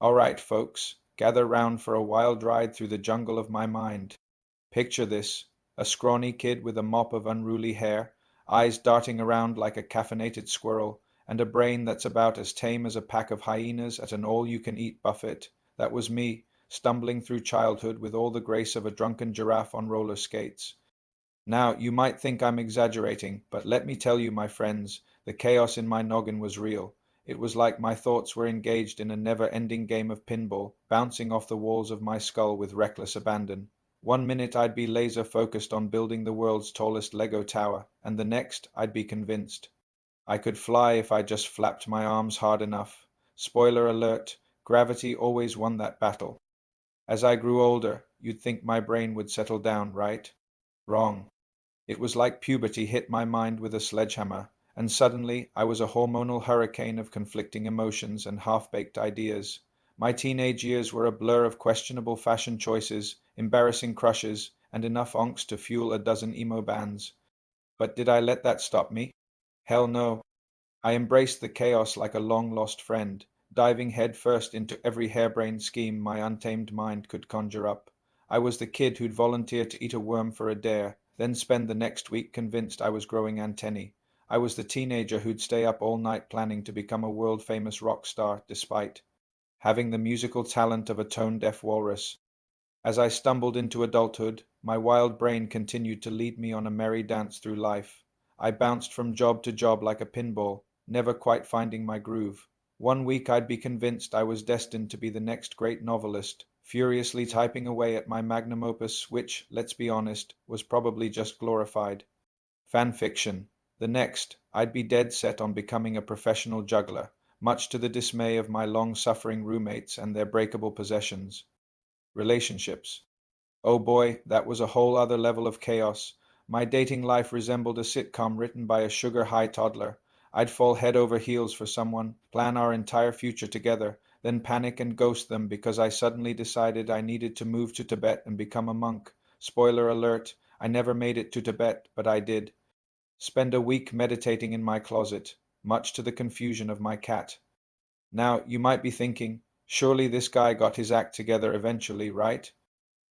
All right, folks, gather round for a wild ride through the jungle of my mind. Picture this: a scrawny kid with a mop of unruly hair, eyes darting around like a caffeinated squirrel, and a brain that's about as tame as a pack of hyenas at an all-you-can-eat buffet. That was me, stumbling through childhood with all the grace of a drunken giraffe on roller skates. Now, you might think I'm exaggerating, but let me tell you, my friends, the chaos in my noggin was real. It was like my thoughts were engaged in a never-ending game of pinball, bouncing off the walls of my skull with reckless abandon. One minute I'd be laser focused on building the world's tallest Lego tower, and the next I'd be convinced I could fly if I just flapped my arms hard enough. Spoiler alert, gravity always won that battle. As I grew older, you'd think my brain would settle down, right? Wrong. It was like puberty hit my mind with a sledgehammer, and suddenly I was a hormonal hurricane of conflicting emotions and half-baked ideas. My teenage years were a blur of questionable fashion choices, embarrassing crushes, and enough angst to fuel a dozen emo bands. But did I let that stop me? Hell no. I embraced the chaos like a long-lost friend, diving headfirst into every harebrained scheme my untamed mind could conjure up. I was the kid who'd volunteer to eat a worm for a dare, then spend the next week convinced I was growing antennae. I was the teenager who'd stay up all night planning to become a world-famous rock star, despite having the musical talent of a tone-deaf walrus. As I stumbled into adulthood, my wild brain continued to lead me on a merry dance through life. I bounced from job to job like a pinball, never quite finding my groove. One week I'd be convinced I was destined to be the next great novelist, furiously typing away at my magnum opus, which, let's be honest, was probably just glorified fan fiction. The next, I'd be dead set on becoming a professional juggler, much to the dismay of my long-suffering roommates and their breakable possessions. Relationships. Oh boy, that was a whole other level of chaos. My dating life resembled a sitcom written by a sugar-high toddler. I'd fall head over heels for someone, plan our entire future together, then panic and ghost them because I suddenly decided I needed to move to Tibet and become a monk. Spoiler alert, I never made it to Tibet, but I did. Spend a week meditating in my closet, much to the confusion of my cat. Now, you might be thinking, surely this guy got his act together eventually, right?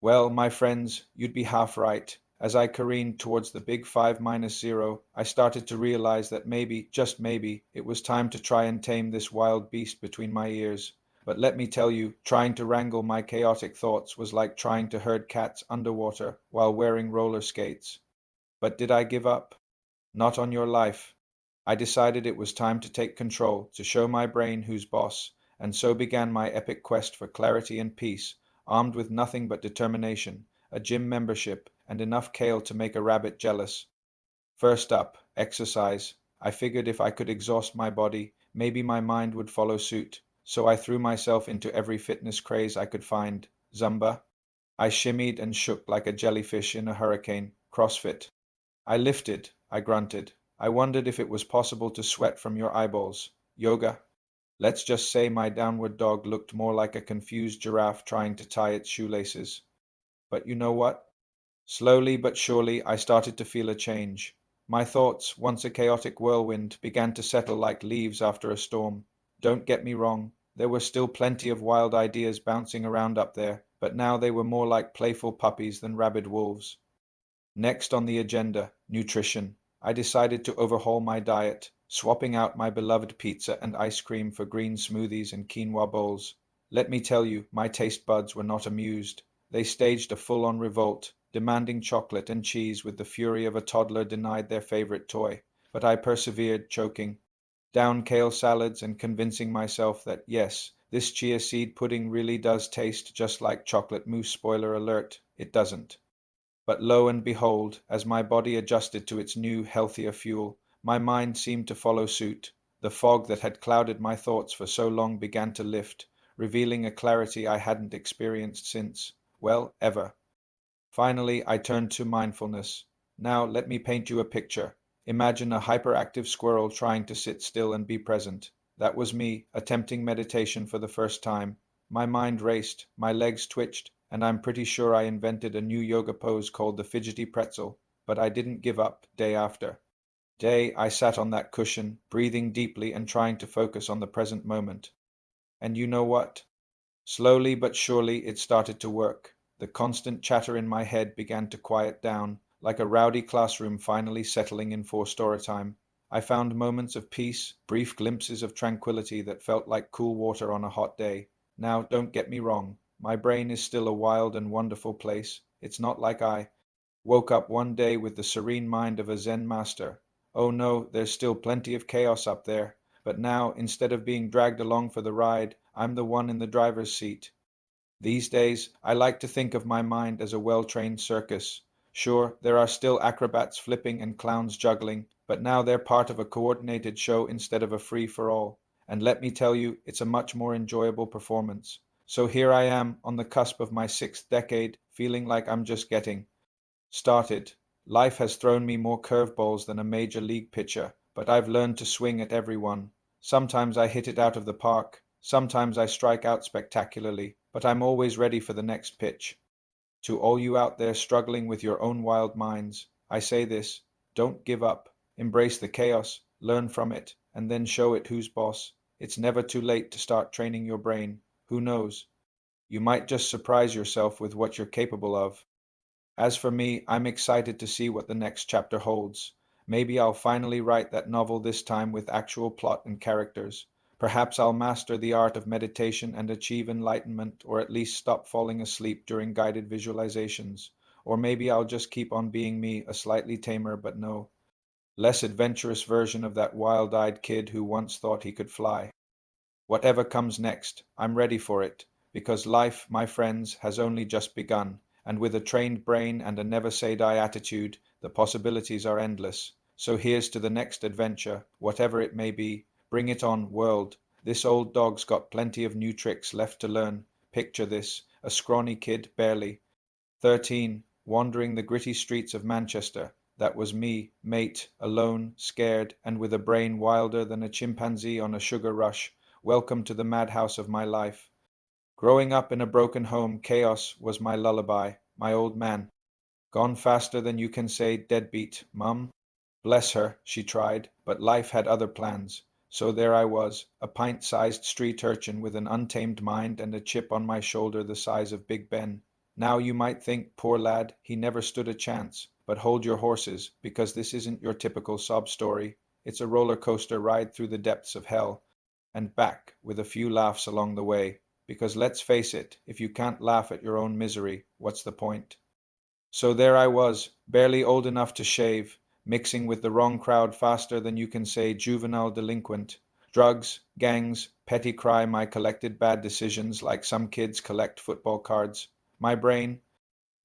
Well, my friends, you'd be half right. As I careened towards the big 5-0, I started to realize that maybe, just maybe, it was time to try and tame this wild beast between my ears. But let me tell you, trying to wrangle my chaotic thoughts was like trying to herd cats underwater while wearing roller skates. But did I give up? Not on your life. I decided it was time to take control, to show my brain who's boss, and so began my epic quest for clarity and peace, armed with nothing but determination, a gym membership, and enough kale to make a rabbit jealous. First up, exercise. I figured if I could exhaust my body, maybe my mind would follow suit, so I threw myself into every fitness craze I could find. Zumba. I shimmied and shook like a jellyfish in a hurricane. CrossFit. I lifted, I grunted. I wondered if it was possible to sweat from your eyeballs. Yoga. Let's just say my downward dog looked more like a confused giraffe trying to tie its shoelaces. But you know what? Slowly but surely I started to feel a change. My thoughts, once a chaotic whirlwind, began to settle like leaves after a storm. Don't get me wrong, there were still plenty of wild ideas bouncing around up there, but now they were more like playful puppies than rabid wolves. Next on the agenda, nutrition. I decided to overhaul my diet, swapping out my beloved pizza and ice cream for green smoothies and quinoa bowls. Let me tell you, my taste buds were not amused. They staged a full-on revolt, demanding chocolate and cheese with the fury of a toddler denied their favorite toy. But I persevered, choking down kale salads and convincing myself that yes, this chia seed pudding really does taste just like chocolate mousse. Spoiler alert, it doesn't. But lo and behold, as my body adjusted to its new, healthier fuel, my mind seemed to follow suit. The fog that had clouded my thoughts for so long began to lift, revealing a clarity I hadn't experienced since, well, ever. Finally, I turned to mindfulness. Now, let me paint you a picture. Imagine a hyperactive squirrel trying to sit still and be present. That was me, attempting meditation for the first time. My mind raced, my legs twitched, and I'm pretty sure I invented a new yoga pose called the fidgety pretzel. But I didn't give up, day after day. I sat on that cushion, breathing deeply and trying to focus on the present moment. And you know what? Slowly but surely it started to work. The constant chatter in my head began to quiet down, like a rowdy classroom finally settling in for story time. I found moments of peace, brief glimpses of tranquility that felt like cool water on a hot day. Now, don't get me wrong, my brain is still a wild and wonderful place. It's not like I woke up one day with the serene mind of a Zen master. Oh no, there's still plenty of chaos up there. But now, instead of being dragged along for the ride, I'm the one in the driver's seat. These days, I like to think of my mind as a well-trained circus. Sure, there are still acrobats flipping and clowns juggling, but now they're part of a coordinated show instead of a free-for-all. And let me tell you, it's a much more enjoyable performance. So here I am, on the cusp of my sixth decade, feeling like I'm just getting started. Life has thrown me more curveballs than a major league pitcher, but I've learned to swing at every one. Sometimes I hit it out of the park, sometimes I strike out spectacularly, but I'm always ready for the next pitch. To all you out there struggling with your own wild minds, I say this: don't give up. Embrace the chaos, learn from it, and then show it who's boss. It's never too late to start training your brain. Who knows? You might just surprise yourself with what you're capable of. As for me, I'm excited to see what the next chapter holds. Maybe I'll finally write that novel this time with actual plot and characters. Perhaps I'll master the art of meditation and achieve enlightenment, or at least stop falling asleep during guided visualizations. Or maybe I'll just keep on being me, a slightly tamer but no, less adventurous version of that wild-eyed kid who once thought he could fly. Whatever comes next, I'm ready for it, because life, my friends, has only just begun, and with a trained brain and a never say die attitude, the possibilities are endless. So here's to the next adventure, whatever it may be. Bring it on, world. This old dog's got plenty of new tricks left to learn. Picture this: a scrawny kid, barely 13, wandering the gritty streets of Manchester. That was me, mate, alone, scared, and with a brain wilder than a chimpanzee on a sugar rush. Welcome to the madhouse of my life. Growing up in a broken home, chaos was my lullaby. My old man, gone faster than you can say deadbeat, mum. Bless her, she tried, but life had other plans. So there I was, a pint-sized street urchin with an untamed mind and a chip on my shoulder the size of Big Ben. Now you might think, poor lad, he never stood a chance. But hold your horses, because this isn't your typical sob story. It's a roller coaster ride through the depths of hell and back, with a few laughs along the way. Because let's face it, if you can't laugh at your own misery, what's the point? So there I was, barely old enough to shave, mixing with the wrong crowd faster than you can say juvenile delinquent. Drugs, gangs, petty crime, I collected bad decisions like some kids collect football cards. My brain,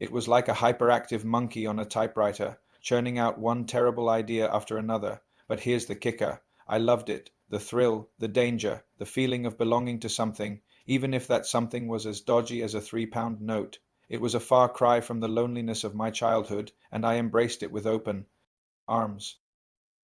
it was like a hyperactive monkey on a typewriter, churning out one terrible idea after another. But here's the kicker: I loved it. The thrill, the danger, the feeling of belonging to something, even if that something was as dodgy as a 3-pound note. It was a far cry from the loneliness of my childhood, and I embraced it with open arms.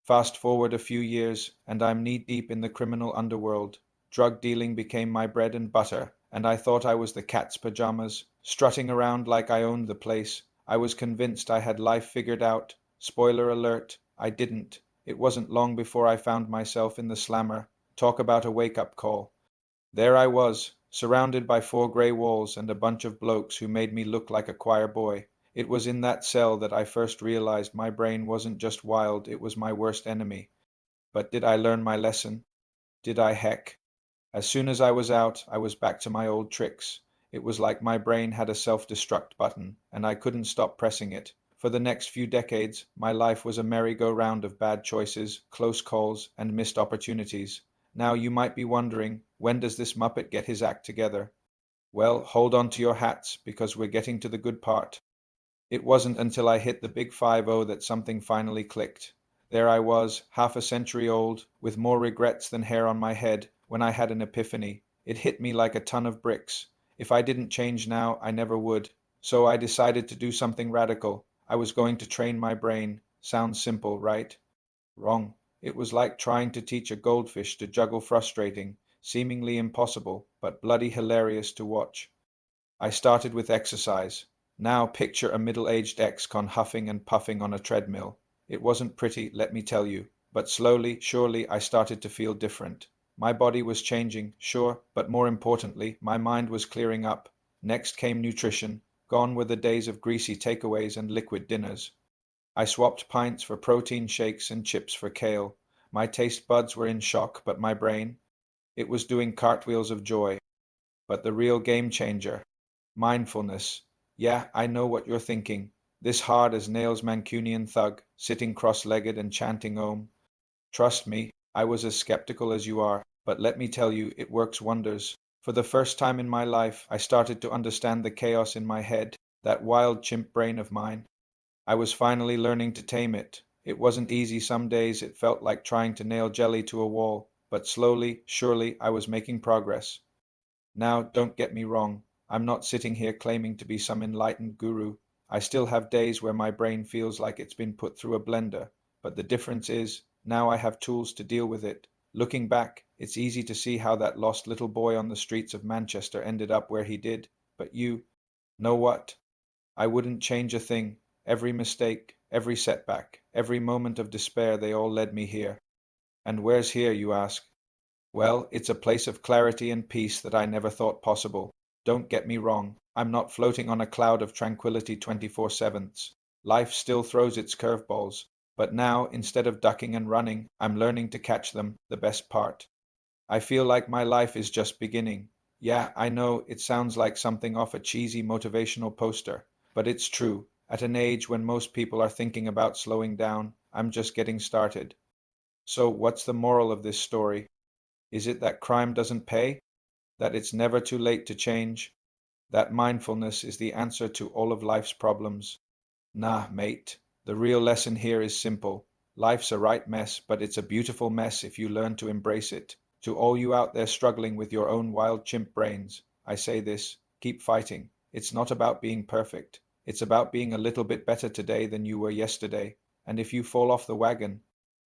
Fast forward a few years, and I'm knee-deep in the criminal underworld. Drug dealing became my bread and butter, and I thought I was the cat's pajamas, strutting around like I owned the place. I was convinced I had life figured out. Spoiler alert, I didn't. It wasn't long before I found myself in the slammer. Talk about a wake-up call. There I was, surrounded by 4 grey walls and a bunch of blokes who made me look like a choir boy. It was in that cell that I first realized my brain wasn't just wild, it was my worst enemy. But did I learn my lesson? Did I heck? As soon as I was out, I was back to my old tricks. It was like my brain had a self-destruct button, and I couldn't stop pressing it. For the next few decades, my life was a merry-go-round of bad choices, close calls, and missed opportunities. Now you might be wondering, when does this Muppet get his act together? Well, hold on to your hats, because we're getting to the good part. It wasn't until I hit the big 50 that something finally clicked. There I was, half a century old, with more regrets than hair on my head, when I had an epiphany. It hit me like a ton of bricks. If I didn't change now, I never would. So I decided to do something radical. I was going to train my brain. Sounds simple, right? Wrong. It was like trying to teach a goldfish to juggle, frustrating, seemingly impossible, but bloody hilarious to watch. I started with exercise. Now picture a middle-aged ex-con huffing and puffing on a treadmill. It wasn't pretty, let me tell you, but slowly, surely I started to feel different. My body was changing, sure, but more importantly, my mind was clearing up. Next came nutrition. Gone were the days of greasy takeaways and liquid dinners. I swapped pints for protein shakes and chips for kale. My taste buds were in shock, but my brain, it was doing cartwheels of joy. But the real game changer, mindfulness. Yeah, I know what you're thinking. This hard as nails Mancunian thug, sitting cross-legged and chanting Om. Trust me, I was as skeptical as you are, but let me tell you, it works wonders. For the first time in my life, I started to understand the chaos in my head, that wild chimp brain of mine. I was finally learning to tame it. It wasn't easy some days, it felt like trying to nail jelly to a wall, but slowly, surely, I was making progress. Now, don't get me wrong, I'm not sitting here claiming to be some enlightened guru. I still have days where my brain feels like it's been put through a blender, but the difference is, now I have tools to deal with it. Looking back, it's easy to see how that lost little boy on the streets of Manchester ended up where he did, but you know what? I wouldn't change a thing. Every mistake, every setback, every moment of despair, they all led me here. And where's here, you ask? Well, it's a place of clarity and peace that I never thought possible. Don't get me wrong, I'm not floating on a cloud of tranquility 24/7. Life still throws its curveballs, but now, instead of ducking and running, I'm learning to catch them, the best part. I feel like my life is just beginning. Yeah, I know it sounds like something off a cheesy motivational poster, but it's true. At an age when most people are thinking about slowing down, I'm just getting started. So, what's the moral of this story? Is it that crime doesn't pay? That it's never too late to change? That mindfulness is the answer to all of life's problems? Nah, mate. The real lesson here is simple. Life's a right mess, but it's a beautiful mess if you learn to embrace it. To all you out there struggling with your own wild chimp brains, I say this, keep fighting. It's not about being perfect. It's about being a little bit better today than you were yesterday. And if you fall off the wagon,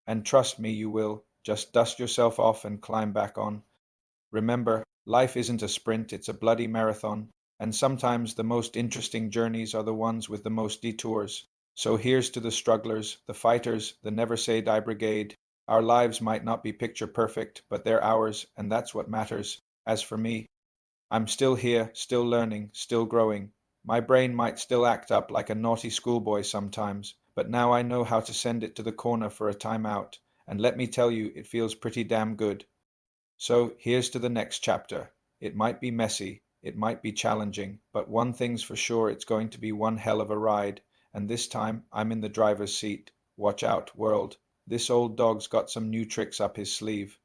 and trust me, you will, just dust yourself off and climb back on. Remember, life isn't a sprint, it's a bloody marathon, and sometimes the most interesting journeys are the ones with the most detours. So here's to the strugglers, the fighters, the never say die brigade. Our lives might not be picture perfect, but they're ours, and that's what matters. As for me, I'm still here, still learning, still growing. My brain might still act up like a naughty schoolboy sometimes, but now I know how to send it to the corner for a timeout, and let me tell you, it feels pretty damn good. So here's to the next chapter. It might be messy, it might be challenging, but one thing's for sure, it's going to be one hell of a ride, and this time I'm in the driver's seat. Watch out, world. This old dog's got some new tricks up his sleeve.